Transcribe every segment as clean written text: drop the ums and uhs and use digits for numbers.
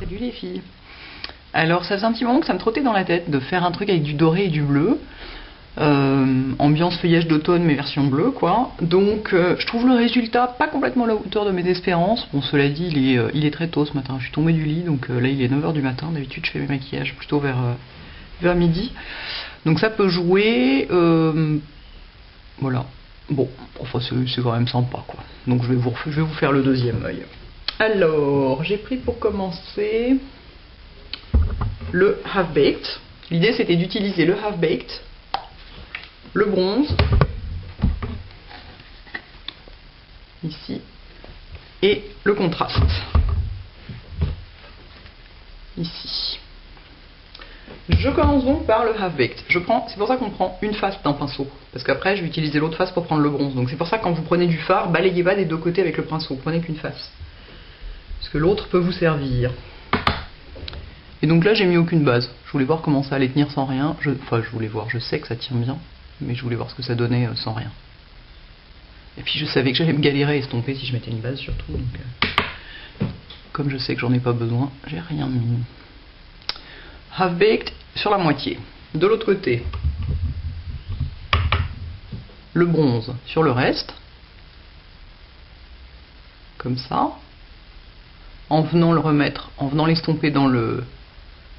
Salut les filles. Alors ça faisait un petit moment que ça me trottait dans la tête de faire un truc avec du doré et du bleu. Ambiance feuillage d'automne mais version bleue quoi. Donc je trouve le résultat pas complètement à la hauteur de mes espérances. Bon cela dit il est très tôt ce matin, je suis tombée du lit donc là il est 9 h du matin. D'habitude je fais mes maquillages plutôt vers midi. Donc ça peut jouer. Voilà. Bon, enfin c'est quand même sympa quoi. Donc je vais vous faire le deuxième œil. Alors, j'ai pris pour commencer le Half Baked. L'idée c'était d'utiliser le Half Baked, le bronze, ici, et le contraste, ici. Je commence donc par le Half Baked. C'est pour ça qu'on prend une face d'un pinceau, parce qu'après je vais utiliser l'autre face pour prendre le bronze. Donc c'est pour ça que quand vous prenez du fard, balayez pas des deux côtés avec le pinceau, prenez qu'une face. Parce que l'autre peut vous servir. Et donc là j'ai mis aucune base. Je voulais voir comment ça allait tenir sans rien. Enfin je voulais voir, je sais que ça tient bien, mais je voulais voir ce que ça donnait sans rien. Et puis je savais que j'allais me galérer à estomper si je mettais une base surtout. Donc, comme je sais que j'en ai pas besoin, j'ai rien mis. Half Baked sur la moitié. De l'autre côté, le bronze sur le reste. Comme ça. En venant l'estomper dans le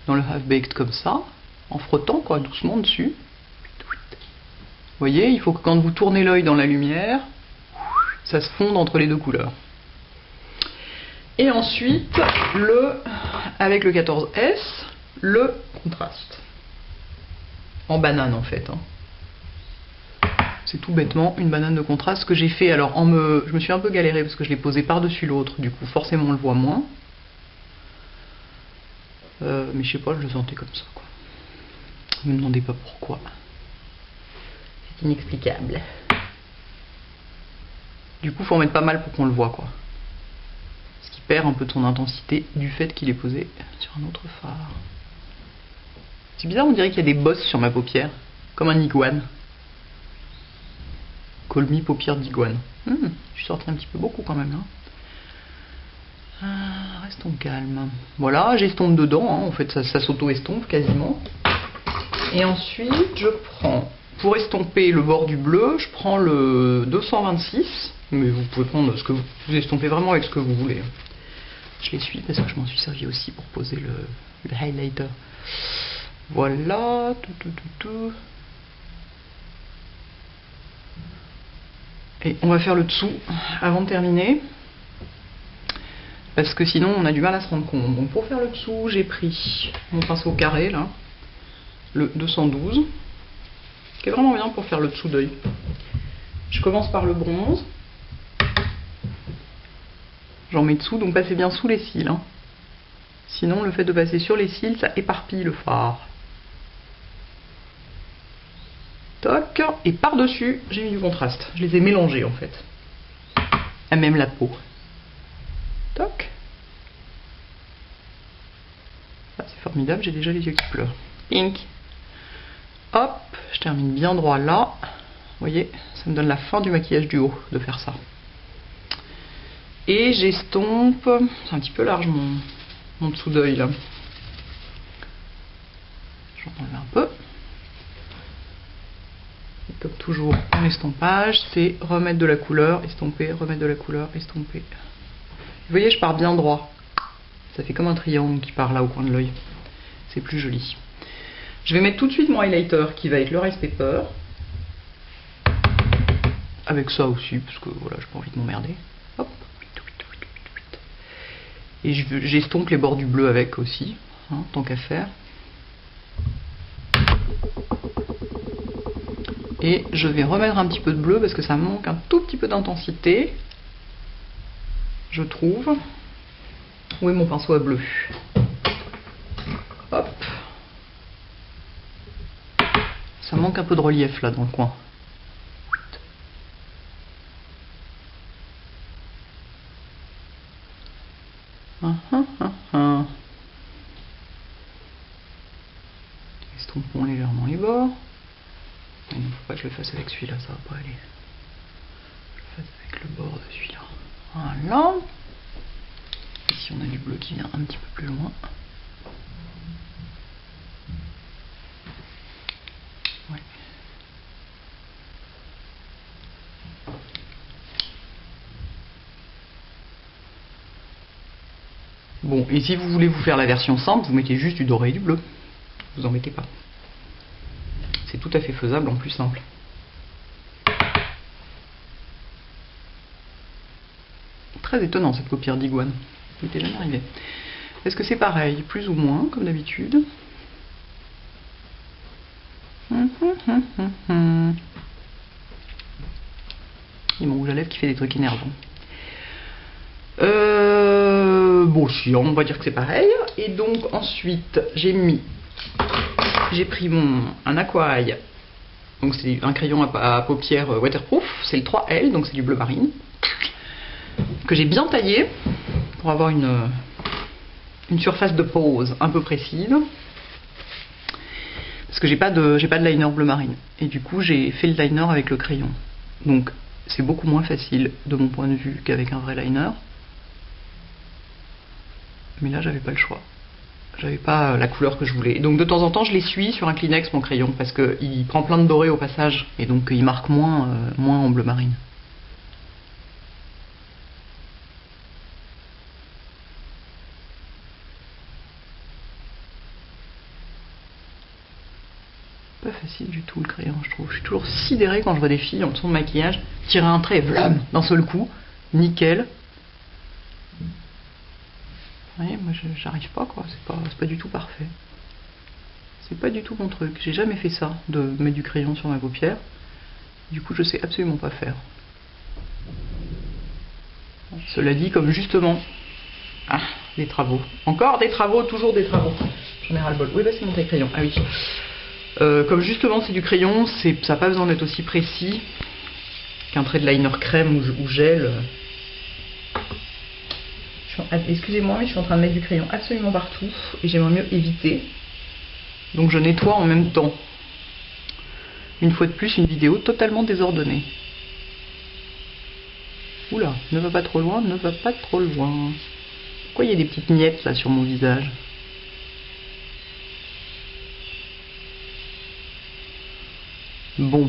Half Baked comme ça, en frottant quoi, doucement dessus. Vous voyez, il faut que quand vous tournez l'œil dans la lumière, ça se fonde entre les deux couleurs. Et ensuite, avec le 14S, le contraste. En banane en fait. C'est tout bêtement une banane de contraste que j'ai fait. Alors je me suis un peu galéré parce que je l'ai posé par-dessus l'autre, du coup forcément on le voit moins. Mais je sais pas, je le sentais comme ça quoi. Ne me demandez pas pourquoi. C'est inexplicable. Du coup faut en mettre pas mal pour qu'on le voit quoi. Ce qui perd un peu de son intensité du fait qu'il est posé sur un autre fard. C'est bizarre, on dirait qu'il y a des bosses sur ma paupière, comme un iguane. Call me paupière d'iguane. Je suis sorti un petit peu beaucoup quand même là. Restons calmes. Voilà, j'estompe dedans, en fait ça s'auto-estompe quasiment. Et ensuite je prends, pour estomper le bord du bleu, je prends le 226. Mais vous pouvez prendre ce que vous estompez vraiment avec ce que vous voulez. Je l'essuie parce que je m'en suis servi aussi pour poser le highlighter. Voilà, tout. Et on va faire le dessous avant de terminer. Parce que sinon on a du mal à se rendre compte. Donc pour faire le dessous, j'ai pris mon pinceau carré là, le 212, qui est vraiment bien pour faire le dessous d'œil. Je commence par le bronze. J'en mets dessous, donc passez bien sous les cils. Sinon le fait de passer sur les cils, ça éparpille le fard. Toc, et par-dessus, j'ai mis du contraste. Je les ai mélangés en fait. À même la peau. Toc. Ah, c'est formidable, j'ai déjà les yeux qui pleurent. Pink. Hop, je termine bien droit là. Vous voyez, ça me donne la fin du maquillage du haut de faire ça. Et j'estompe. C'est un petit peu large mon dessous d'œil là. J'en enlève un peu. Et comme toujours en estompage, c'est remettre de la couleur, estomper, remettre de la couleur, estomper. Vous voyez, je pars bien droit. Ça fait comme un triangle qui part là au coin de l'œil. C'est plus joli. Je vais mettre tout de suite mon highlighter qui va être le Rice Paper. Avec ça aussi, parce que voilà, j'ai pas envie de m'emmerder. Hop. Et j'estompe les bords du bleu avec aussi, tant qu'à faire. Et je vais remettre un petit peu de bleu parce que ça manque un tout petit peu d'intensité. Je trouve. Où est mon pinceau à bleu? Hop. Ça manque un peu de relief là dans le coin. Estompons légèrement les bords. Il ne faut pas que je le fasse avec celui-là, ça va pas aller. Je le fasse avec le bord de celui-là. Voilà. ici on a du bleu qui vient un petit peu plus loin. Ouais. Bon, et si vous voulez vous faire la version simple, vous mettez juste du doré et du bleu. Vous embêtez pas. C'est tout à fait faisable en plus simple. Très étonnant cette paupière d'iguane. Ça m'était jamais arrivé. Est-ce que c'est pareil? Plus ou moins, comme d'habitude. Il y a mon rouge à lèvres qui fait des trucs énervants. Bon, si, on va dire que c'est pareil. Et donc ensuite, j'ai pris un aqua eye. Donc c'est un crayon à paupières waterproof. C'est le 3L, donc c'est du bleu marine. Que j'ai bien taillé pour avoir une surface de pose un peu précise. Parce que j'ai pas de liner bleu marine. Et du coup, j'ai fait le liner avec le crayon. Donc c'est beaucoup moins facile de mon point de vue qu'avec un vrai liner. Mais là, j'avais pas le choix. J'avais pas la couleur que je voulais. Donc de temps en temps, je l'essuie sur un Kleenex, mon crayon, parce qu'il prend plein de doré au passage. Et donc il marque moins en bleu marine. Pas facile du tout le crayon, je trouve. Je suis toujours sidérée quand je vois des filles en dessous de maquillage tirer un trait, vlam, d'un seul coup, nickel. Vous voyez, moi j'arrive pas quoi, c'est pas du tout parfait. C'est pas du tout mon truc. J'ai jamais fait ça, de mettre du crayon sur ma paupière. Du coup, je sais absolument pas faire. Cela dit, comme justement... Ah, des travaux. Encore des travaux, toujours des travaux. J'en ai ras-le-bol. Oui, bah c'est mon taille-crayon. Ah oui. Comme justement c'est du crayon, ça n'a pas besoin d'être aussi précis qu'un trait de liner crème ou gel. Excusez-moi, mais je suis en train de mettre du crayon absolument partout et j'aimerais mieux éviter. Donc je nettoie en même temps. Une fois de plus, une vidéo totalement désordonnée. Oula, ne va pas trop loin, ne va pas trop loin. Pourquoi il y a des petites miettes là sur mon visage? Bon.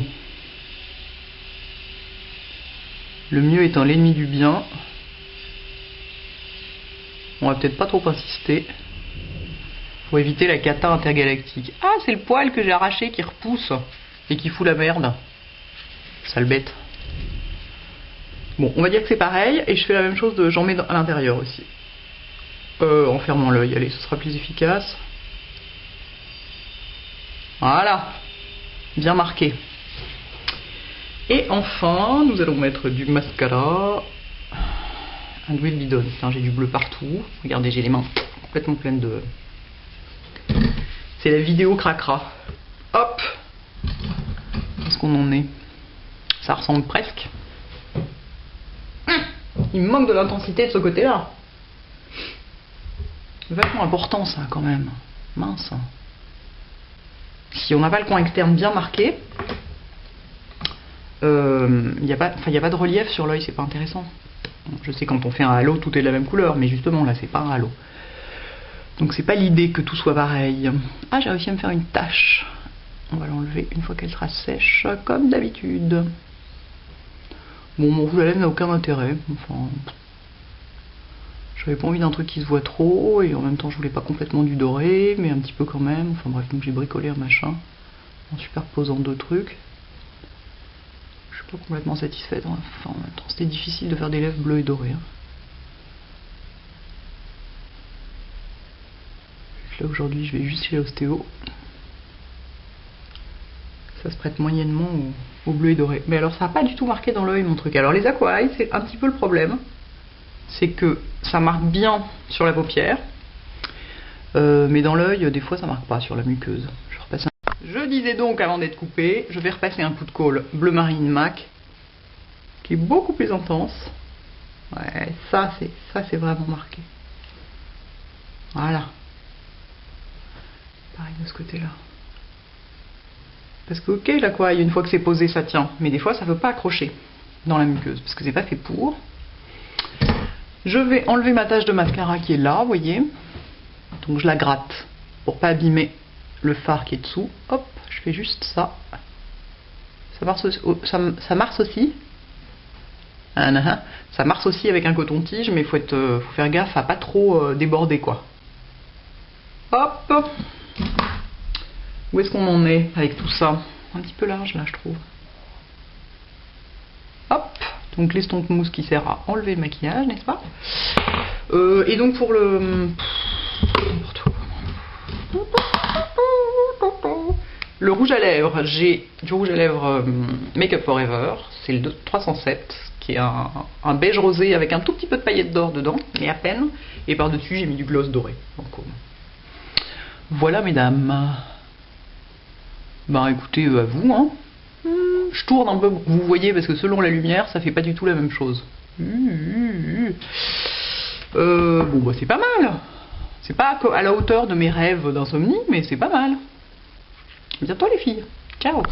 Le mieux étant l'ennemi du bien. On va peut-être pas trop insister. Pour éviter la cata intergalactique. Ah, c'est le poil que j'ai arraché qui repousse. Et qui fout la merde. Sale bête. Bon, on va dire que c'est pareil. Et je fais la même chose, j'en mets à l'intérieur aussi. En fermant l'œil. Allez, ce sera plus efficace. Voilà. Bien marqué. Et enfin, nous allons mettre du mascara. Un double bidon. Putain, j'ai du bleu partout. Regardez, j'ai les mains complètement pleines de... C'est la vidéo cracra. Hop. Est-ce qu'on en est? Ça ressemble presque. Il me manque de l'intensité de ce côté-là. C'est vachement important ça quand même. Mince. Si on n'a pas le coin externe bien marqué, il n'y a pas de relief sur l'œil, c'est pas intéressant. Je sais quand on fait un halo, tout est de la même couleur, mais justement là, c'est pas un halo. Donc c'est pas l'idée que tout soit pareil. Ah, j'ai réussi à me faire une tache. On va l'enlever une fois qu'elle sera sèche, comme d'habitude. Bon, mon rouge à lèvres n'a aucun intérêt. Enfin, j'avais pas envie d'un truc qui se voit trop, et en même temps je voulais pas complètement du doré, mais un petit peu quand même. Enfin bref, donc j'ai bricolé un machin en superposant deux trucs. Je suis pas complètement satisfaite. Enfin, en même temps, c'était difficile de faire des lèvres bleues et dorées. Là aujourd'hui, je vais juste chez l'ostéo. Ça se prête moyennement au bleu et doré. Mais alors, ça n'a pas du tout marqué dans l'œil mon truc. Alors, les aqua eyes, c'est un petit peu le problème. C'est que ça marque bien sur la paupière. Mais dans l'œil, des fois, ça marque pas sur la muqueuse. Je disais donc, avant d'être coupé, je vais repasser un coup de colle bleu marine MAC, qui est beaucoup plus intense. Ouais, ça c'est vraiment marqué. Voilà. Pareil de ce côté-là. Parce que ok, l'aqua eye, une fois que c'est posé, ça tient. Mais des fois, ça ne veut pas accrocher dans la muqueuse, parce que c'est pas fait pour. Je vais enlever ma tache de mascara qui est là, vous voyez. Donc je la gratte pour pas abîmer le fard qui est dessous. Hop, je fais juste ça. Ça marche aussi. Ça marche aussi. Ça marche aussi avec un coton-tige, mais faut faire gaffe à pas trop déborder quoi. Hop, hop. Où est-ce qu'on en est avec tout ça? Un petit peu large là, je trouve. Hop. Donc l'estompe mousse qui sert à enlever le maquillage, n'est-ce pas? Et donc pour le rouge à lèvres, j'ai du rouge à lèvres Make Up For Ever, c'est le 307, qui est un beige rosé avec un tout petit peu de paillettes d'or dedans, mais à peine. Et par-dessus, j'ai mis du gloss doré. Donc, voilà, mesdames. Bah écoutez, à vous, hein. Je tourne un peu pour que vous voyez, parce que selon la lumière, ça fait pas du tout la même chose. Bon, bah c'est pas mal. C'est pas à la hauteur de mes rêves d'insomnie, mais c'est pas mal. Bientôt les filles. Ciao.